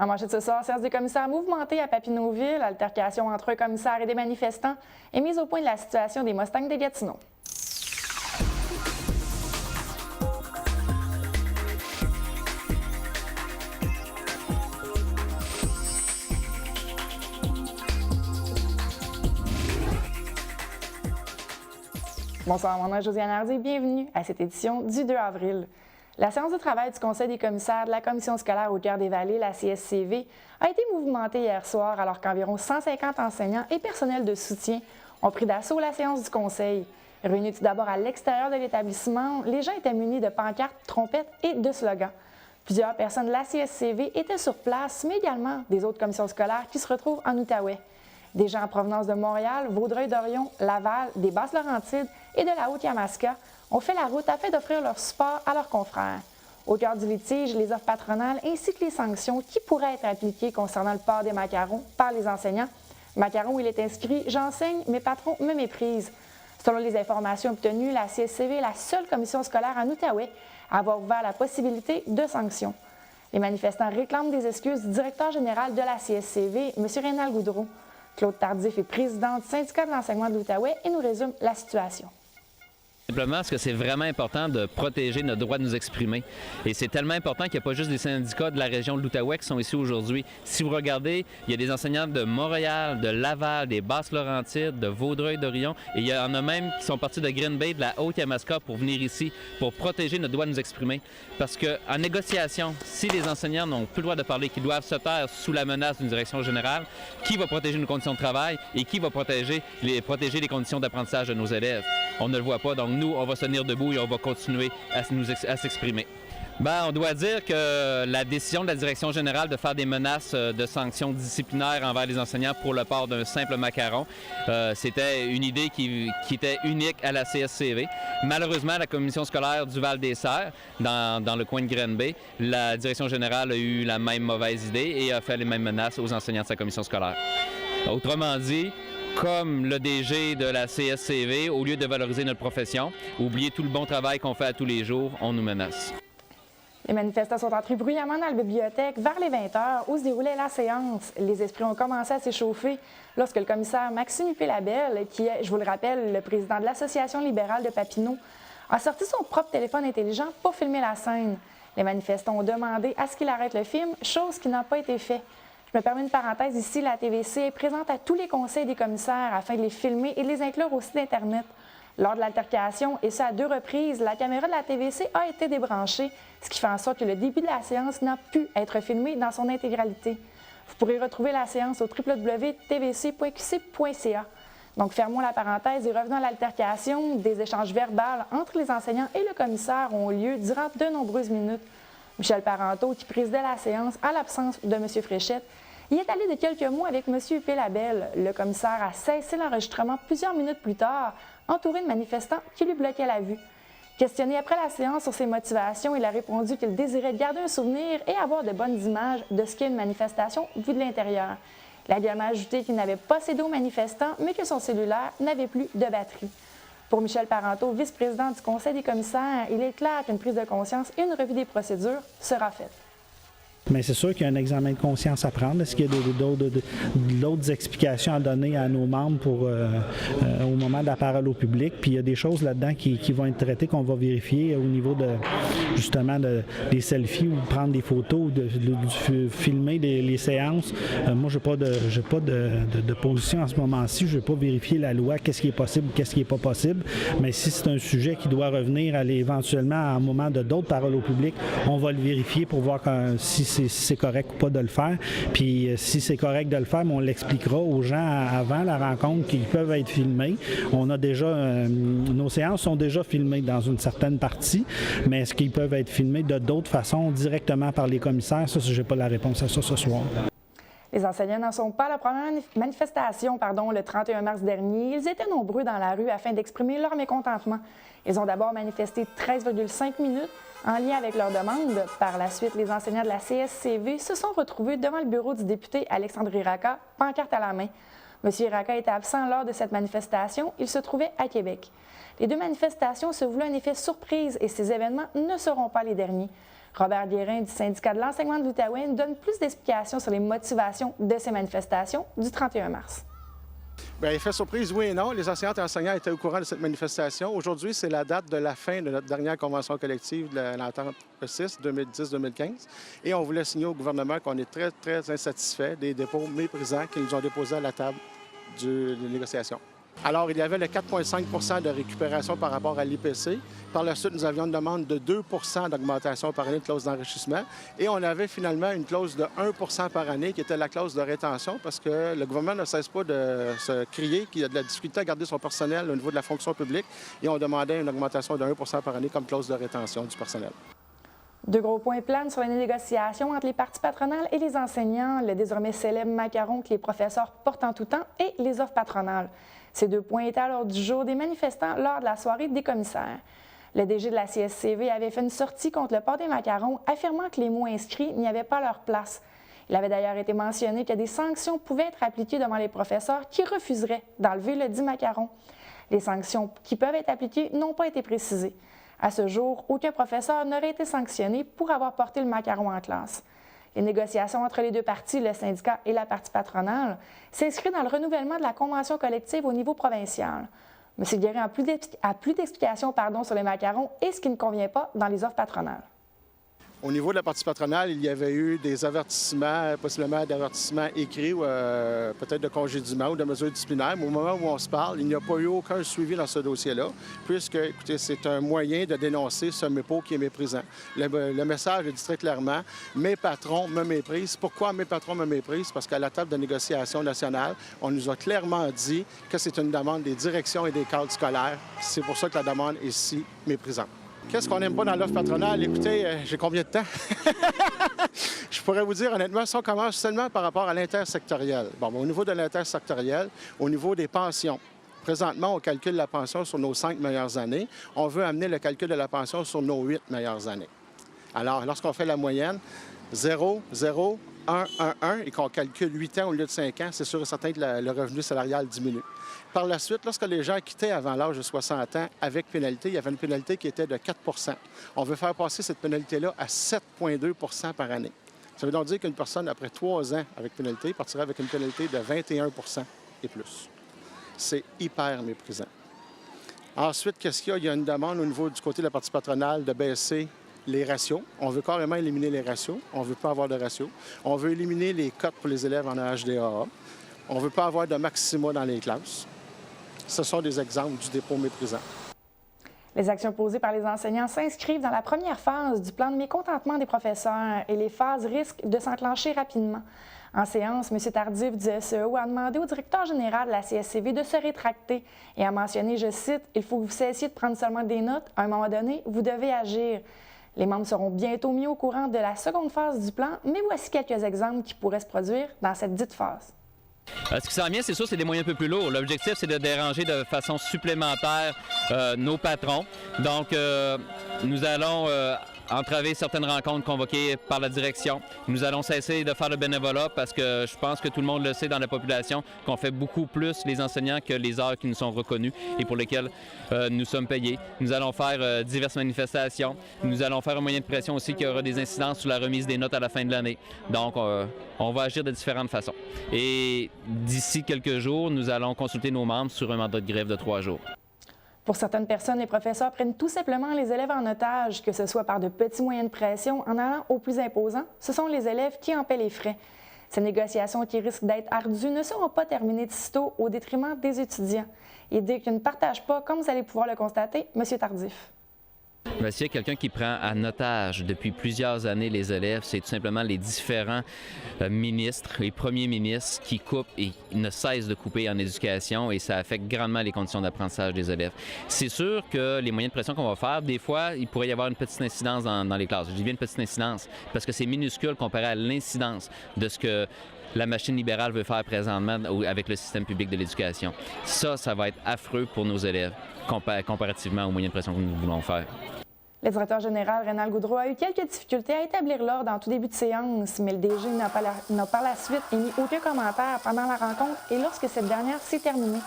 En manchette ce soir, séance des commissaires mouvementée à Papineauville, altercation entre un commissaire et des manifestants et mise au point de la situation des Mustangs de Gatineau. Bonsoir, mon nom est Josiane Hardy et bienvenue à cette édition du 2 avril. La séance de travail du Conseil des commissaires de la Commission scolaire au cœur des Vallées, la CSCV, a été mouvementée hier soir alors qu'environ 150 enseignants et personnels de soutien ont pris d'assaut la séance du Conseil. Réunis tout d'abord à l'extérieur de l'établissement, les gens étaient munis de pancartes, trompettes et de slogans. Plusieurs personnes de la CSCV étaient sur place, mais également des autres commissions scolaires qui se retrouvent en Outaouais. Des gens en provenance de Montréal, Vaudreuil-Dorion, Laval, des Basses-Laurentides et de la Haute-Yamaska ont fait la route afin d'offrir leur support à leurs confrères. Au cœur du litige, les offres patronales ainsi que les sanctions qui pourraient être appliquées concernant le port des macarons par les enseignants. Macaron, il est inscrit « J'enseigne, mes patrons me méprisent ». Selon les informations obtenues, la CSCV est la seule commission scolaire en Outaouais à avoir ouvert la possibilité de sanctions. Les manifestants réclament des excuses du directeur général de la CSCV, M. Rénal Goudreau. Claude Tardif est président du syndicat de l'enseignement de l'Outaouais et nous résume la situation. Simplement parce que c'est vraiment important de protéger notre droit de nous exprimer. Et c'est tellement important qu'il n'y a pas juste des syndicats de la région de l'Outaouais qui sont ici aujourd'hui. Si vous regardez, il y a des enseignants de Montréal, de Laval, des Basses-Laurentides, de Vaudreuil-Dorion, et il y en a même qui sont partis de Green Bay, de la Haute-Yamaska pour venir ici, pour protéger notre droit de nous exprimer. Parce qu'en négociation, si les enseignants n'ont plus le droit de parler, qu'ils doivent se taire sous la menace d'une direction générale, qui va protéger nos conditions de travail et qui va protéger les conditions d'apprentissage de nos élèves? On ne le voit pas, donc nous, on va se tenir debout et on va continuer à s'exprimer. On doit dire que la décision de la direction générale de faire des menaces de sanctions disciplinaires envers les enseignants pour le port d'un simple macaron, c'était une idée qui était unique à la CSCV. Malheureusement, la commission scolaire du Val-des-Serres, dans le coin de Green Bay, la direction générale a eu la même mauvaise idée et a fait les mêmes menaces aux enseignants de sa commission scolaire. Autrement dit, comme le DG de la CSCV, au lieu de valoriser notre profession, oublier tout le bon travail qu'on fait à tous les jours, on nous menace. Les manifestants sont entrés bruyamment dans la bibliothèque vers les 20h où se déroulait la séance. Les esprits ont commencé à s'échauffer lorsque le commissaire Maxime Huppé-Labelle, qui est, je vous le rappelle, le président de l'Association libérale de Papineau, a sorti son propre téléphone intelligent pour filmer la scène. Les manifestants ont demandé à ce qu'il arrête le film, chose qui n'a pas été faite. Je me permets une parenthèse ici, la TVC est présente à tous les conseils des commissaires afin de les filmer et de les inclure au site Internet. Lors de l'altercation, et ce à 2 reprises, la caméra de la TVC a été débranchée, ce qui fait en sorte que le début de la séance n'a pu être filmé dans son intégralité. Vous pourrez retrouver la séance au www.tvc.qc.ca. Donc, fermons la parenthèse et revenons à l'altercation. Des échanges verbaux entre les enseignants et le commissaire ont lieu durant de nombreuses minutes. Michel Parenteau, qui présidait la séance à l'absence de M. Fréchette, y est allé de quelques mots avec M. Huppé-Labelle. Le commissaire a cessé l'enregistrement plusieurs minutes plus tard, entouré de manifestants qui lui bloquaient la vue. Questionné après la séance sur ses motivations, il a répondu qu'il désirait garder un souvenir et avoir de bonnes images de ce qu'est une manifestation vue de l'intérieur. Il a également ajouté qu'il n'avait pas cédé aux manifestants, mais que son cellulaire n'avait plus de batterie. Pour Michel Parenteau, vice-président du Conseil des commissaires, il est clair qu'une prise de conscience et une revue des procédures sera faite. Mais c'est sûr qu'il y a un examen de conscience à prendre. Est-ce qu'il y a d'autres explications à donner à nos membres au moment de la parole au public? Puis il y a des choses là-dedans qui vont être traitées, qu'on va vérifier au niveau justement des selfies ou prendre des photos, de filmer les séances. Moi, je n'ai pas de position en ce moment-ci. Je ne vais pas vérifier la loi, qu'est-ce qui est possible, qu'est-ce qui n'est pas possible. Mais si c'est un sujet qui doit revenir éventuellement à un moment de d'autres paroles au public, on va le vérifier pour voir si c'est correct ou pas de le faire. Puis si c'est correct de le faire, on l'expliquera aux gens avant la rencontre qu'ils peuvent être filmés. On a déjà, nos séances sont déjà filmées dans une certaine partie, mais est-ce qu'ils peuvent être filmés de d'autres façons directement par les commissaires? Ça, je n'ai pas la réponse à ça ce soir. Les enseignants n'en sont pas à la première manifestation le 31 mars dernier. Ils étaient nombreux dans la rue afin d'exprimer leur mécontentement. Ils ont d'abord manifesté 13,5 minutes en lien avec leur demande. Par la suite, les enseignants de la CSCV se sont retrouvés devant le bureau du député Alexandre Iraca, pancarte à la main. M. Iraca était absent lors de cette manifestation. Il se trouvait à Québec. Les 2 manifestations se voulaient un effet surprise et ces événements ne seront pas les derniers. Robert Guérin du syndicat de l'enseignement de l'Outaouais nous donne plus d'explications sur les motivations de ces manifestations du 31 mars. Bien, effet surprise, oui et non. Les enseignantes et enseignants étaient au courant de cette manifestation. Aujourd'hui, c'est la date de la fin de notre dernière convention collective de l'entente E6 2010-2015. Et on voulait signer au gouvernement qu'on est très, très insatisfait des dépôts méprisants qu'ils nous ont déposés à la table des négociations. Alors, il y avait le 4,5 de récupération par rapport à l'IPC. Par la suite, nous avions une demande de 2 d'augmentation par année de clause d'enrichissement. Et on avait finalement une clause de 1 par année qui était la clause de rétention parce que le gouvernement ne cesse pas de se crier qu'il y a de la difficulté à garder son personnel au niveau de la fonction publique. Et on demandait une augmentation de 1 par année comme clause de rétention du personnel. Deux gros points planent sur les négociations entre les parties patronales et les enseignants, le désormais célèbre macaron que les professeurs portent en tout temps et les offres patronales. Ces deux points étaient à l'ordre du jour des manifestants lors de la soirée des commissaires. Le DG de la CSCV avait fait une sortie contre le port des macarons, affirmant que les mots inscrits n'y avaient pas leur place. Il avait d'ailleurs été mentionné que des sanctions pouvaient être appliquées devant les professeurs qui refuseraient d'enlever le dit macaron. Les sanctions qui peuvent être appliquées n'ont pas été précisées. À ce jour, aucun professeur n'aurait été sanctionné pour avoir porté le macaron en classe. Les négociations entre les deux parties, le syndicat et la partie patronale, s'inscrivent dans le renouvellement de la convention collective au niveau provincial. M. Guérin a plus d'explications sur les macarons et ce qui ne convient pas dans les offres patronales. Au niveau de la partie patronale, il y avait eu des avertissements, possiblement d'avertissements écrits ou peut-être de congédiement ou de mesures disciplinaires. Mais au moment où on se parle, il n'y a pas eu aucun suivi dans ce dossier-là, puisque, écoutez, c'est un moyen de dénoncer ce mépo qui est méprisant. Le message est dit très clairement, « Mes patrons me méprisent ». Pourquoi mes patrons me méprisent? Parce qu'à la table de négociation nationale, on nous a clairement dit que c'est une demande des directions et des cadres scolaires. C'est pour ça que la demande est si méprisante. Qu'est-ce qu'on n'aime pas dans l'offre patronale? Écoutez, j'ai combien de temps? Je pourrais vous dire, honnêtement, si on commence seulement par rapport à l'intersectoriel. Bon, au niveau de l'intersectoriel, au niveau des pensions, présentement, on calcule la pension sur nos 5 meilleures années. On veut amener le calcul de la pension sur nos 8 meilleures années. Alors, lorsqu'on fait la moyenne, 0, 0, 1, 1, 1, et qu'on calcule 8 ans au lieu de 5 ans, c'est sûr et certain que le revenu salarial diminue. Par la suite, lorsque les gens quittaient avant l'âge de 60 ans avec pénalité, il y avait une pénalité qui était de 4 % On veut faire passer cette pénalité-là à 7,2 % par année. Ça veut donc dire qu'une personne, après 3 ans avec pénalité, partirait avec une pénalité de 21 % et plus. C'est hyper méprisant. Ensuite, qu'est-ce qu'il y a? Il y a une demande au niveau du côté de la partie patronale de baisser les ratios. On veut carrément éliminer les ratios. On ne veut pas avoir de ratios. On veut éliminer les cotes pour les élèves en HDAA. On ne veut pas avoir de maxima dans les classes. Ce sont des exemples du dépôt méprisant. Les actions posées par les enseignants s'inscrivent dans la première phase du plan de mécontentement des professeurs et les phases risquent de s'enclencher rapidement. En séance, M. Tardif du SEO a demandé au directeur général de la CSCV de se rétracter et a mentionné, je cite, « Il faut que vous cessiez de prendre seulement des notes. À un moment donné, vous devez agir. » Les membres seront bientôt mis au courant de la seconde phase du plan, mais voici quelques exemples qui pourraient se produire dans cette dite phase. Ce qui s'en vient, c'est sûr, c'est des moyens un peu plus lourds. L'objectif, c'est de déranger de façon supplémentaire nos patrons. Donc, nous allons entraver certaines rencontres convoquées par la direction. Nous allons cesser de faire le bénévolat parce que je pense que tout le monde le sait dans la population qu'on fait beaucoup plus les enseignants que les heures qui nous sont reconnues et pour lesquelles nous sommes payés. Nous allons faire diverses manifestations. Nous allons faire un moyen de pression aussi qui aura des incidences sur la remise des notes à la fin de l'année. Donc, on va agir de différentes façons. Et d'ici quelques jours, nous allons consulter nos membres sur un mandat de grève de 3 jours. Pour certaines personnes, les professeurs prennent tout simplement les élèves en otage, que ce soit par de petits moyens de pression en allant au plus imposant. Ce sont les élèves qui en paient les frais. Ces négociations qui risquent d'être ardues ne seront pas terminées de sitôt au détriment des étudiants. Idée qu'ils ne partagent pas, comme vous allez pouvoir le constater, M. Tardif. Bien, s'il y a quelqu'un qui prend en otage depuis plusieurs années les élèves, c'est tout simplement les différents ministres, les premiers ministres qui coupent et ne cessent de couper en éducation et ça affecte grandement les conditions d'apprentissage des élèves. C'est sûr que les moyens de pression qu'on va faire, des fois, il pourrait y avoir une petite incidence dans les classes. Je dis bien une petite incidence parce que c'est minuscule comparé à l'incidence de ce que la machine libérale veut faire présentement avec le système public de l'éducation. Ça va être affreux pour nos élèves comparativement aux moyens de pression que nous voulons faire. Le directeur général, Rénal Goudreau, a eu quelques difficultés à établir l'ordre en tout début de séance, mais le DG n'a par la suite émis aucun commentaire pendant la rencontre et lorsque cette dernière s'est terminée.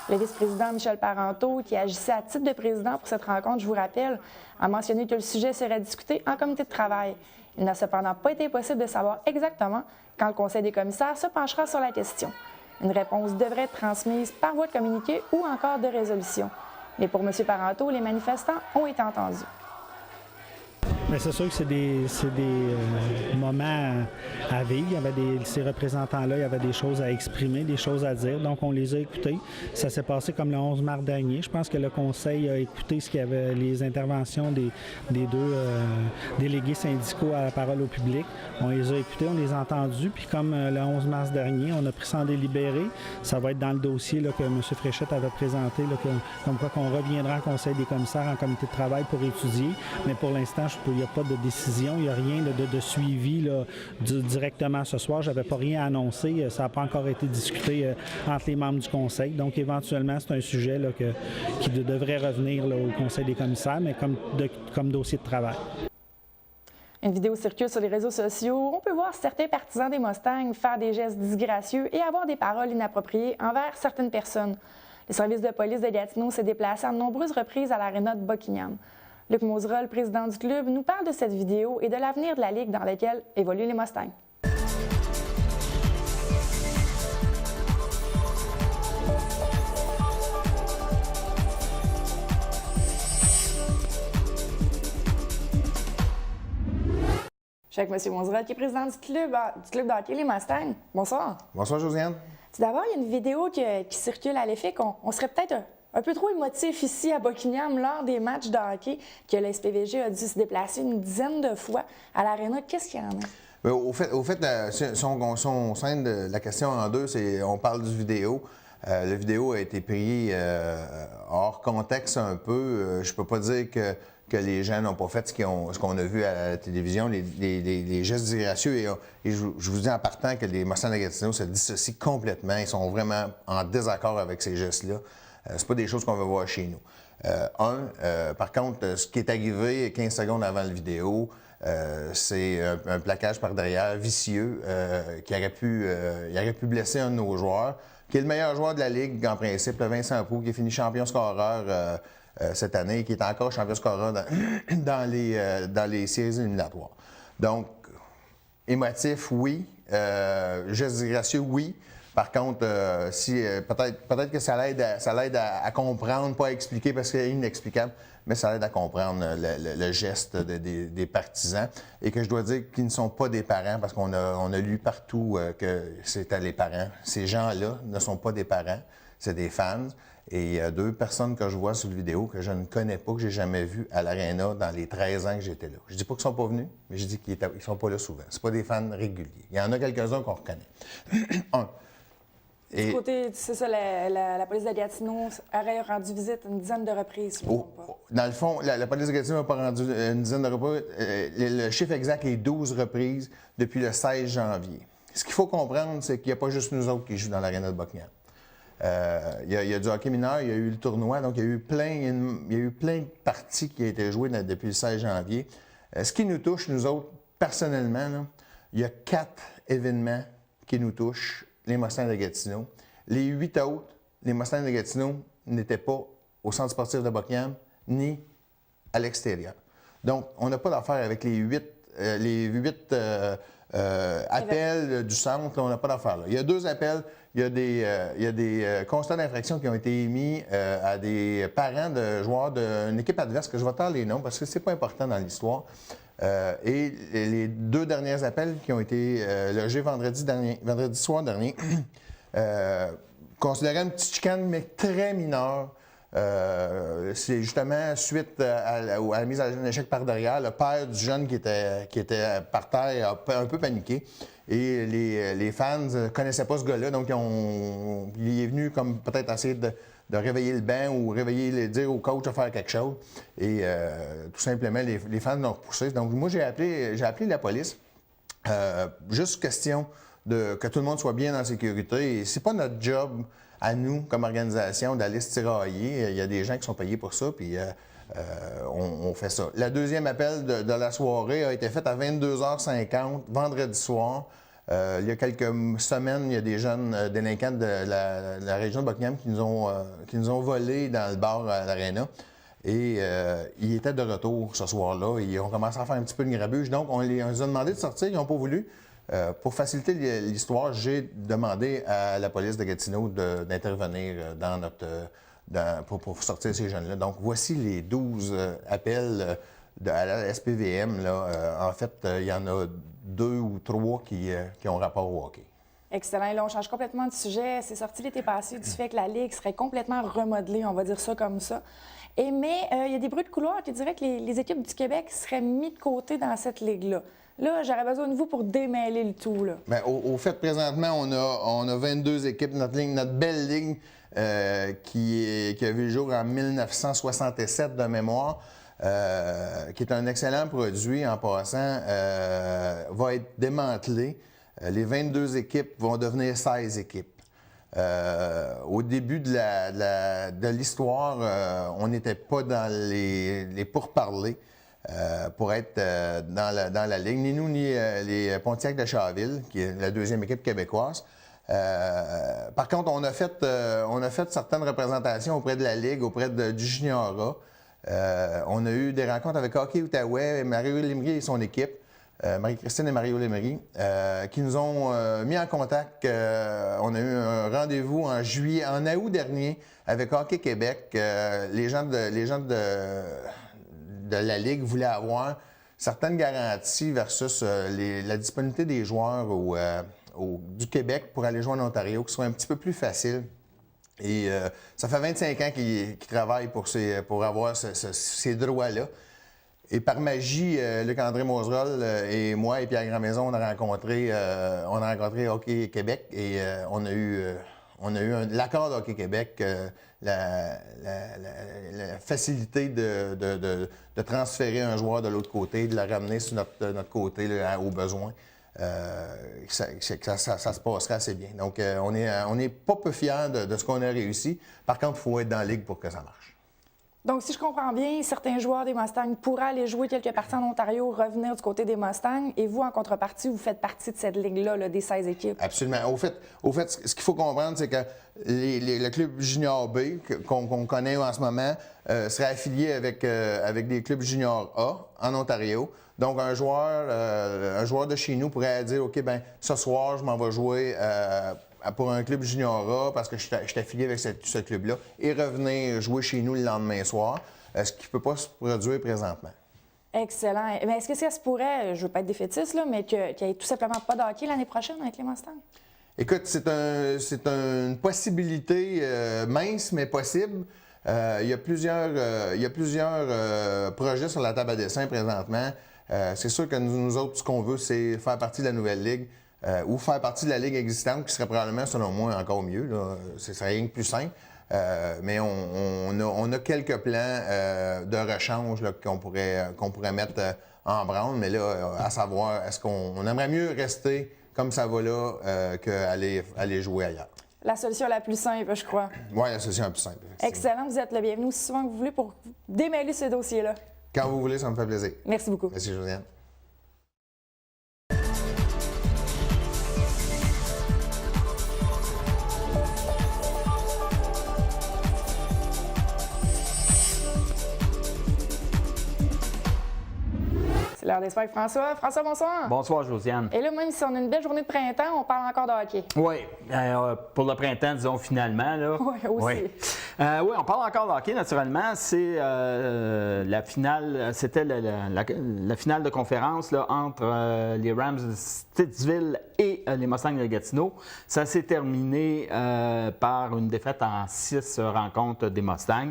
Le vice-président Michel Parenteau, qui agissait à titre de président pour cette rencontre, je vous rappelle, a mentionné que le sujet serait discuté en comité de travail. Il n'a cependant pas été possible de savoir exactement quand le Conseil des commissaires se penchera sur la question. Une réponse devrait être transmise par voie de communiqué ou encore de résolution. Mais pour M. Parenteau, les manifestants ont été entendus. Bien, c'est sûr que c'est des moments à vivre. Il y avait ces représentants-là, il y avait des choses à exprimer, des choses à dire. Donc, on les a écoutés. Ça s'est passé comme le 11 mars dernier. Je pense que le Conseil a écouté ce qu'il y avait, les interventions des deux délégués syndicaux à la parole au public. On les a écoutés, on les a entendus. Puis comme le 11 mars dernier, on a pris ça en délibéré. Ça va être dans le dossier là, que M. Fréchette avait présenté, là, comme quoi qu'on reviendra au Conseil des commissaires en comité de travail pour étudier. Mais pour l'instant, il n'y a pas de décision, il n'y a rien de suivi là, directement ce soir. Je n'avais pas rien à annoncer. Ça n'a pas encore été discuté entre les membres du Conseil. Donc, éventuellement, c'est un sujet là, qui devrait revenir là, au Conseil des commissaires, mais comme dossier de travail. Une vidéo circule sur les réseaux sociaux. On peut voir certains partisans des Mustangs faire des gestes disgracieux et avoir des paroles inappropriées envers certaines personnes. Le service de police de Gatineau s'est déplacé à de nombreuses reprises à l'aréna de Buckingham. Luc Mauserol, le président du club, nous parle de cette vidéo et de l'avenir de la ligue dans laquelle évoluent les Mustangs. Je suis avec M. Mauserol, qui est président du club de hockey Les Mustangs. Bonsoir. Bonsoir, Josiane. Tout d'abord, il y a une vidéo qui circule à l'effet qu'on serait peut-être un peu trop émotif ici à Buckingham lors des matchs de hockey, que le SPVG a dû se déplacer une dizaine de fois à l'aréna. Qu'est-ce qu'il y en a? Bien, au fait si on scinde la question en deux, on parle du vidéo. Le vidéo a été pris hors contexte un peu. Je peux pas dire que les gens n'ont pas fait ce qu'on a vu à la télévision, les gestes disgracieux. Et je vous dis en partant que les Mustangs de Gatineau se dissocient complètement. Ils sont vraiment en désaccord avec ces gestes-là. C'est pas des choses qu'on va voir chez nous. Par contre, ce qui est arrivé 15 secondes avant la vidéo, c'est un plaquage par derrière vicieux qui aurait pu blesser un de nos joueurs, qui est le meilleur joueur de la Ligue en principe, le Vincent Proulx, qui est fini champion scoreur cette année, qui est encore champion scoreur dans les séries éliminatoires. Donc, émotif, oui. Geste disgracieux, oui. Par contre, peut-être que ça l'aide à comprendre, pas à expliquer parce que c'est inexplicable, mais ça l'aide à comprendre le geste des partisans. Et que je dois dire qu'ils ne sont pas des parents parce qu'on a lu partout que c'était les parents. Ces gens-là ne sont pas des parents, c'est des fans. Et il y a deux personnes que je vois sur la vidéo que je ne connais pas, que j'ai jamais vues à l'aréna dans les 13 ans que j'étais là. Je dis pas qu'ils ne sont pas venus, mais je dis qu'ils ne sont pas là souvent. Ce pas des fans réguliers. Il y en a quelques-uns qu'on reconnaît. Du côté, c'est ça, la police de Gatineau aurait rendu visite une dizaine de reprises. Dans le fond, la police de Gatineau n'a pas rendu une dizaine de reprises. Le chiffre exact est 12 reprises depuis le 16 janvier. Ce qu'il faut comprendre, c'est qu'il n'y a pas juste nous autres qui jouent dans l'aréna de Buckingham. Il y a du hockey mineur, il y a eu le tournoi, donc il y a eu plein de parties qui ont été jouées depuis le 16 janvier. Ce qui nous touche, nous autres, personnellement, là, il y a 4 événements qui nous touchent. Les Mustangs de Gatineau. Les 8 autres, les Mustangs de Gatineau n'étaient pas au centre sportif de Buckingham ni à l'extérieur. Donc, on n'a pas d'affaire avec les 8 appels du centre. Là, on n'a pas d'affaire là. Il y a 2 appels. Il y a des constats d'infraction qui ont été émis à des parents de joueurs d'une équipe adverse, que je vais taire les noms parce que c'est pas important dans l'histoire. Et les 2 derniers appels qui ont été logés vendredi soir dernier, considérés une petite chicane, mais très mineure. C'est justement suite à la mise à l'échec par derrière. Le père du jeune qui était par terre a un peu paniqué. Et les fans ne connaissaient pas ce gars-là, donc il est venu comme peut-être essayer de réveiller le banc ou dire au coach de faire quelque chose. Et tout simplement, les fans l'ont repoussé. Donc moi, j'ai appelé la police. Juste question que tout le monde soit bien en sécurité. Et c'est pas notre job à nous, comme organisation, d'aller se tirailler. Il y a des gens qui sont payés pour ça, puis on fait ça. Le deuxième appel de la soirée a été fait à 22h50, vendredi soir. Il y a quelques semaines, il y a des jeunes délinquants de la région de Buckingham qui nous ont volé dans le bar à l'Arena. Et ils étaient de retour ce soir-là. Ils ont commencé à faire un petit peu de grabuge. Donc, on les a demandé de sortir. Ils n'ont pas voulu. Pour faciliter l'histoire, j'ai demandé à la police de Gatineau d'intervenir pour sortir ces jeunes-là. Donc, voici les 12 appels à la SPVM. Là. En fait, il y en a 2 ou 3 qui ont rapport au hockey. Excellent. Et là, on change complètement de sujet. C'est sorti l'été passé du fait que la Ligue serait complètement remodelée, on va dire ça comme ça. Mais il y a des bruits de couloir qui diraient que les équipes du Québec seraient mises de côté dans cette Ligue-là. Là, j'aurais besoin de vous pour démêler le tout. Là. Bien, au fait, présentement, on a 22 équipes. Notre belle Ligue qui a vu le jour en 1967 de mémoire, qui est un excellent produit en passant, va être démantelée. Les 22 équipes vont devenir 16 équipes. Au début de l'histoire, on n'était pas dans les pourparlers pour être dans la Ligue, ni nous, ni les Pontiacs de Chaville, qui est la deuxième équipe québécoise. Par contre, on a fait certaines représentations auprès de la Ligue, auprès du Junior A. On a eu des rencontres avec Hockey Outaouais, Mario Lemery et son équipe. Marie-Christine et Mario Lemery, qui nous ont mis en contact. On a eu un rendez-vous en août dernier avec Hockey Québec. Les gens de la Ligue voulaient avoir certaines garanties versus la disponibilité des joueurs du Québec pour aller jouer en Ontario, qui soit un petit peu plus facile. Et ça fait 25 ans qu'ils travaillent pour avoir ces droits-là. Et par magie, Luc-André Moserol et moi et Pierre Grandmaison, on a rencontré Hockey Québec et on a eu l'accord de Hockey Québec, la facilité de transférer un joueur de l'autre côté, de le ramener sur notre côté là, au besoin. Ça se passerait assez bien. Donc, on est pas peu fiers de ce qu'on a réussi. Par contre, il faut être dans la Ligue pour que ça marche. Donc, si je comprends bien, certains joueurs des Mustangs pourraient aller jouer quelques parties en Ontario, revenir du côté des Mustangs, et vous, en contrepartie, vous faites partie de cette ligue-là, là, des 16 équipes. Absolument. Au fait, ce qu'il faut comprendre, c'est que le club junior B, qu'on connaît en ce moment, serait affilié avec des clubs junior A en Ontario. Donc, un joueur de chez nous pourrait dire, OK, bien, ce soir, je m'en vais jouer pour un club junior A parce que je suis affilié avec ce club-là et revenir jouer chez nous le lendemain soir, ce qui ne peut pas se produire présentement. Excellent. Mais est-ce que ça se pourrait, je ne veux pas être défaitiste, là, mais qu'il n'y ait tout simplement pas de hockey l'année prochaine avec les Mustangs? Écoute, c'est une possibilité mince, mais possible. Il y a plusieurs projets sur la table à dessin présentement. C'est sûr que nous autres, ce qu'on veut, c'est faire partie de la nouvelle ligue. Ou faire partie de la ligue existante, qui serait probablement, selon moi, encore mieux. Ce serait rien de plus simple. Mais on a quelques plans de rechange là, qu'on pourrait mettre en branle. Mais là, à savoir, est-ce qu'on aimerait mieux rester comme ça va là qu'aller jouer ailleurs? La solution la plus simple, je crois. Oui, la solution la plus simple. Excellent. Vous êtes le bienvenu aussi souvent que vous voulez pour démêler ce dossier-là. Quand vous voulez, ça me fait plaisir. Merci beaucoup. Merci, Josiane. C'est l'heure d'espoir avec François. François, bonsoir. Bonsoir, Josiane. Et là, même si on a une belle journée de printemps, on parle encore de hockey. Oui, pour le printemps, disons finalement. Là. Oui, aussi. Oui, on parle encore de hockey, naturellement. C'est la finale, c'était la finale de conférence là, entre les Rams de Stittsville et les Mustangs de Gatineau. Ça s'est terminé par une défaite en 6 rencontres des Mustangs.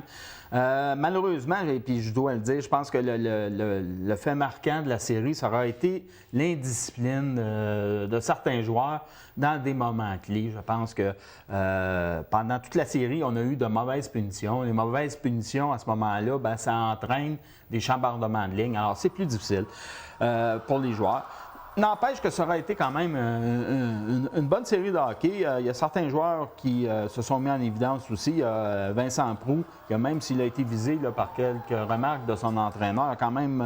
Malheureusement, et puis je dois le dire, je pense que le fait marquant de la série, ça aura été l'indiscipline de certains joueurs dans des moments clés. Je pense que pendant toute la série, on a eu de mauvaises punitions. Les mauvaises punitions, à ce moment-là, ça entraîne des chambardements de ligne. Alors, c'est plus difficile pour les joueurs. N'empêche que ça aurait été quand même une bonne série de hockey. Il y a certains joueurs qui se sont mis en évidence aussi. Vincent Proulx, qui même s'il a été visé là, par quelques remarques de son entraîneur, a quand même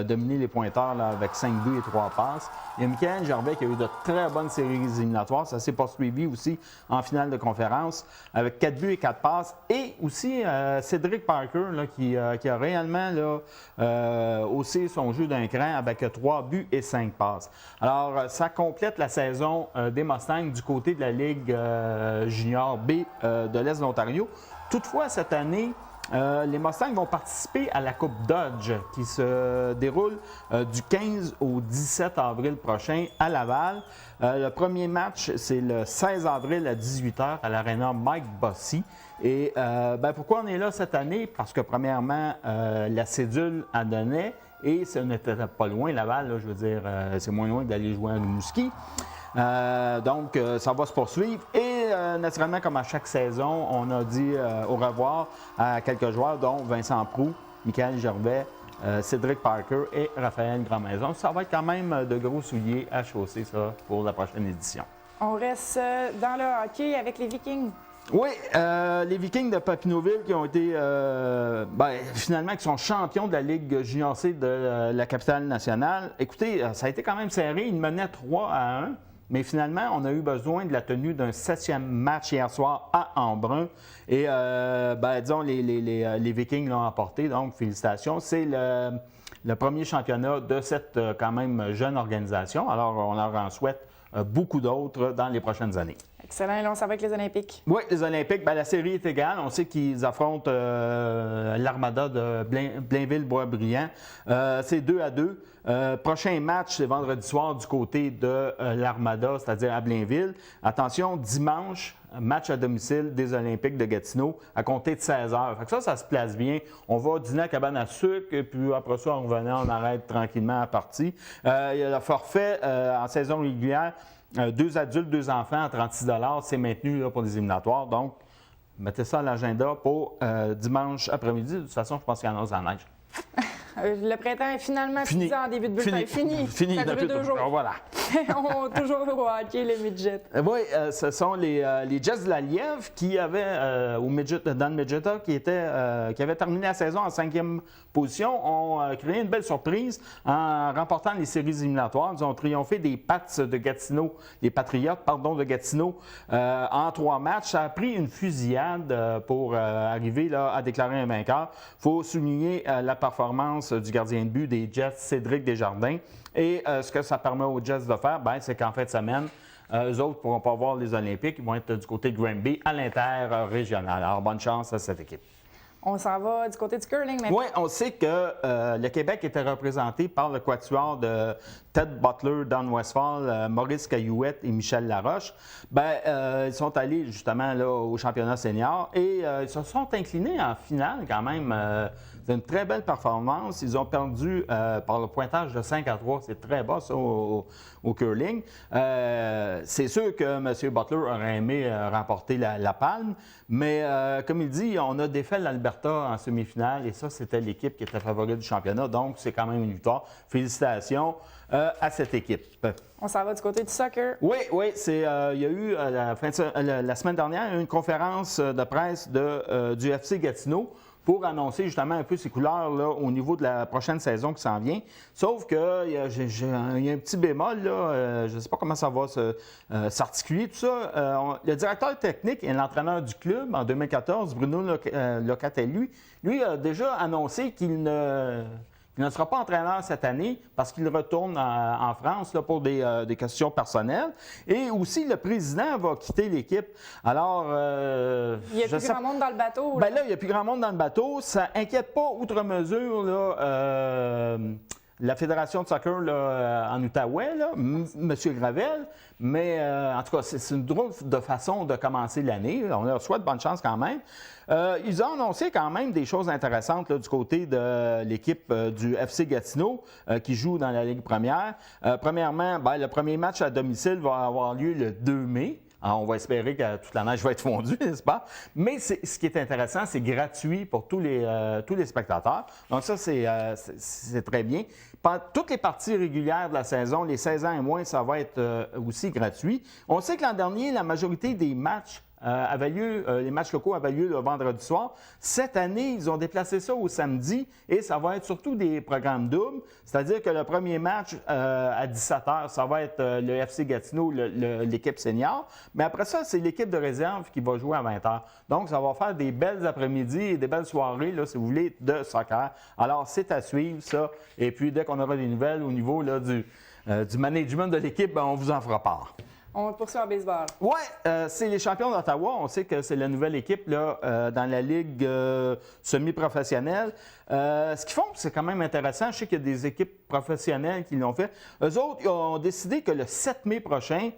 dominé les pointeurs là, avec 5 buts et 3 passes. Il y a Michael Gervais qui a eu de très bonnes séries éliminatoires. Ça s'est poursuivi aussi en finale de conférence avec 4 buts et 4 passes. Et aussi Cédric Parker là, qui a réellement là, haussé son jeu d'un cran avec 3 buts et 5 passes. Alors, ça complète la saison des Mustangs du côté de la Ligue junior B de l'Est de l'Ontario. Toutefois, cette année, les Mustangs vont participer à la Coupe Dodge qui se déroule du 15 au 17 avril prochain à Laval. Le premier match, c'est le 16 avril à 18h à l'aréna Mike Bossy. Et pourquoi on est là cette année? Parce que premièrement, la cédule en donnait. Et ça n'était pas loin, Laval, là, je veux dire, c'est moins loin d'aller jouer à Rimouski. Donc, ça va se poursuivre. Et naturellement, comme à chaque saison, on a dit au revoir à quelques joueurs, dont Vincent Proulx, Michael Gervais, Cédric Parker et Raphaël Grandmaison. Ça va être quand même de gros souliers à chausser, ça, pour la prochaine édition. On reste dans le hockey avec les Vikings. Oui, les Vikings de Papineauville qui ont été, finalement, qui sont champions de la Ligue junior C de la capitale nationale. Écoutez, ça a été quand même serré. Ils menaient 3-1, mais finalement, on a eu besoin de la tenue d'un 7e match hier soir à Embrun. Et, disons, les Vikings l'ont emporté, donc félicitations. C'est le premier championnat de cette quand même jeune organisation. Alors, on leur en souhaite beaucoup d'autres dans les prochaines années. Excellent. Et là, on s'en va avec les Olympiques. Oui, les Olympiques, la série est égale. On sait qu'ils affrontent l'Armada de Blainville-Boisbriand. C'est 2-2. Prochain match, c'est vendredi soir du côté de l'Armada, c'est-à-dire à Blainville. Attention, dimanche, match à domicile des Olympiques de Gatineau à compter de 16h. Fait que ça se place bien. On va dîner à cabane à sucre, et puis après ça, en revenant, on arrête tranquillement la partie. Il y a le forfait en saison régulière. 2 adultes, 2 enfants à 36 $, c'est maintenu là, pour les éliminatoires. Donc, mettez ça à l'agenda pour dimanche après-midi. De toute façon, je pense qu'il y en a en neige. Le printemps est finalement fini en début de bulletin. Fini. Ça a duré 2 jours. Voilà. On a toujours au hockey les midgets. Oui, ce sont les Jets de la Lièvre qui avaient, dans le midget, qui avaient terminé la saison en 5e position, ont créé une belle surprise en remportant les séries éliminatoires. Ils ont triomphé des Pats de Gatineau, des Patriotes, de Gatineau, en 3 matchs. Ça a pris une fusillade pour arriver là, à déclarer un vainqueur. Il faut souligner la performance du gardien de but des Jets, Cédric Desjardins. Et ce que ça permet aux Jets de faire, c'est qu'en fin de semaine, eux autres ne pourront pas voir les Olympiques. Ils vont être du côté de Granby à l'inter-régional. Alors, bonne chance à cette équipe. On s'en va du côté du curling maintenant. Oui, on sait que le Québec était représenté par le quatuor de Ted Butler, Don Westphal, Maurice Caillouette et Michel Laroche. Ils sont allés justement là, au championnat senior et ils se sont inclinés en finale quand même. C'est une très belle performance. Ils ont perdu par le pointage de 5-3. C'est très bas, ça, au curling. C'est sûr que M. Butler aurait aimé remporter la palme, mais comme il dit, on a défait l'Alberta en semi-finale et ça, c'était l'équipe qui était favorite du championnat. Donc, c'est quand même une victoire. Félicitations à cette équipe. On s'en va du côté du soccer. Oui, il y a eu la semaine dernière une conférence de presse du FC Gatineau pour annoncer justement un peu ses couleurs là, au niveau de la prochaine saison qui s'en vient. Sauf qu'il y a un petit bémol, là, je ne sais pas comment ça va s'articuler, tout ça. Le directeur technique et l'entraîneur du club en 2014, Bruno Locatelli, lui a déjà annoncé qu'il ne sera pas entraîneur cette année parce qu'il retourne en France là, pour des questions personnelles. Et aussi, le président va quitter l'équipe. Alors, il n'y a plus grand monde dans le bateau. Là, il n'y a plus grand monde dans le bateau. Ça n'inquiète pas outre mesure là, la Fédération de soccer là, en Outaouais, là, M. Gravel. Mais en tout cas, c'est une drôle de façon de commencer l'année. On leur souhaite bonne chance quand même. Ils ont annoncé quand même des choses intéressantes là, du côté de l'équipe du FC Gatineau qui joue dans la Ligue première. Premièrement, le premier match à domicile va avoir lieu le 2 mai. Alors, on va espérer que toute la neige va être fondue, n'est-ce pas? Mais ce qui est intéressant, c'est gratuit pour tous les spectateurs. Donc ça, c'est très bien. Toutes les parties régulières de la saison, les 16 ans et moins, ça va être aussi gratuit. On sait que l'an dernier, la majorité des matchs les matchs locaux avaient lieu le vendredi soir. Cette année, ils ont déplacé ça au samedi et ça va être surtout des programmes doubles. C'est-à-dire que le premier match à 17h, ça va être le FC Gatineau, l'équipe senior. Mais après ça, c'est l'équipe de réserve qui va jouer à 20h. Donc, ça va faire des belles après-midi et des belles soirées, là, si vous voulez, de soccer. Alors, c'est à suivre, ça. Et puis, dès qu'on aura des nouvelles au niveau là, du management de l'équipe, ben, on vous en fera part. On poursuit en baseball. Oui, c'est les champions d'Ottawa. On sait que c'est la nouvelle équipe là, dans la ligue semi-professionnelle. Ce qu'ils font, c'est quand même intéressant. Je sais qu'il y a des équipes professionnelles qui l'ont fait. Eux autres, ils ont décidé que le 7 mai prochain,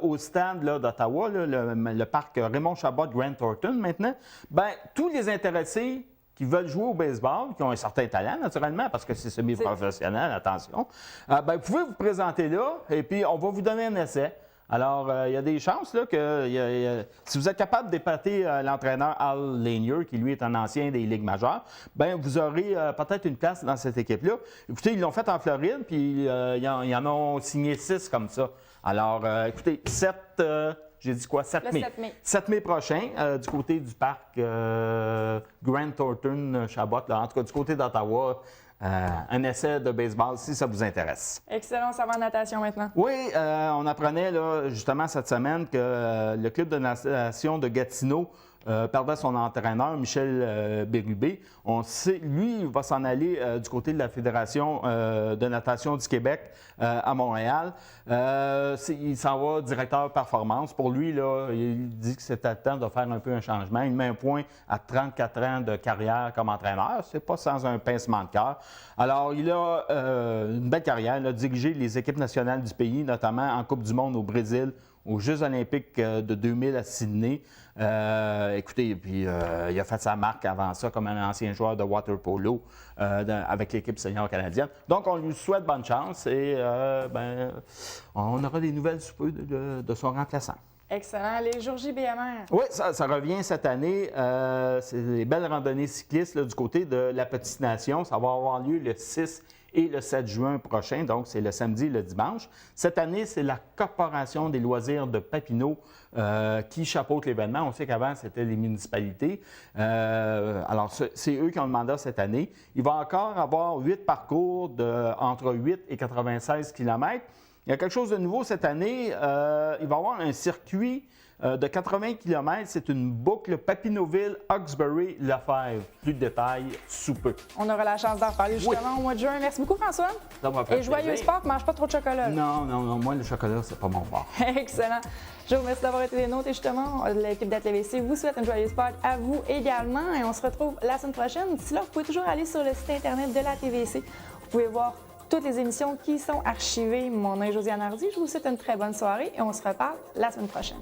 au stade là, d'Ottawa, là, le parc Raymond Chabot Grant Thornton maintenant, ben, tous les intéressés qui veulent jouer au baseball, qui ont un certain talent, naturellement, parce que c'est semi-professionnel, attention, ben, vous pouvez vous présenter là et puis on va vous donner un essai. Alors, il y a des chances là, que si vous êtes capable d'épater l'entraîneur Al Lanier, qui lui est un ancien des Ligues majeures, bien, vous aurez peut-être une place dans cette équipe-là. Écoutez, ils l'ont fait en Floride, puis ils en ont signé 6 comme ça. Alors, écoutez, 7 mai. 7 mai prochain, du côté du parc Grant Thornton Chabot, là, en tout cas du côté d'Ottawa. Un essai de baseball, si ça vous intéresse. Excellent, ça va en natation maintenant. Oui, on apprenait là, justement cette semaine que le club de natation de Gatineau perdait son entraîneur, Michel Bérubé. On sait, lui, il va s'en aller du côté de la Fédération de natation du Québec à Montréal. Il s'en va directeur performance. Pour lui, là, il dit que c'était le temps de faire un peu un changement. Il met un point à 34 ans de carrière comme entraîneur. C'est pas sans un pincement de cœur. Alors, il a une belle carrière. Il a dirigé les équipes nationales du pays, notamment en Coupe du monde au Brésil, aux Jeux olympiques de 2000 à Sydney. Écoutez, puis il a fait sa marque avant ça comme un ancien joueur de water polo avec l'équipe senior canadienne. Donc, on lui souhaite bonne chance et on aura des nouvelles sous peu de son remplaçant. Excellent. Les jours JBMR. Oui, ça revient cette année. C'est des belles randonnées cyclistes là, du côté de la Petite Nation. Ça va avoir lieu le 6 et le 7 juin prochain, donc c'est le samedi et le dimanche. Cette année, c'est la Corporation des loisirs de Papineau qui chapeaute l'événement. On sait qu'avant, c'était les municipalités. Alors, c'est eux qui ont le mandat cette année. Il va encore avoir 8 parcours entre 8 et 96 km. Il y a quelque chose de nouveau cette année. Il va y avoir un circuit de 80 km. C'est une boucle Papineauville-Hawkesbury-Lefebvre. Plus de détails sous peu. On aura la chance d'en reparler justement au mois de juin. Merci beaucoup, François. Ça va faire Et joyeux plaisir. sport, mange pas trop de chocolat. Non, moi, le chocolat, c'est pas mon fort. Excellent. Je vous remercie d'avoir été des nôtres et justement, l'équipe d'ATVC vous souhaite une joyeuse Pâques à vous également et on se retrouve la semaine prochaine. D'ici là, vous pouvez toujours aller sur le site internet de l'ATVC. Vous pouvez voir toutes les émissions qui sont archivées. Mon nom est Josiane Hardy. Je vous souhaite une très bonne soirée et on se reparle la semaine prochaine.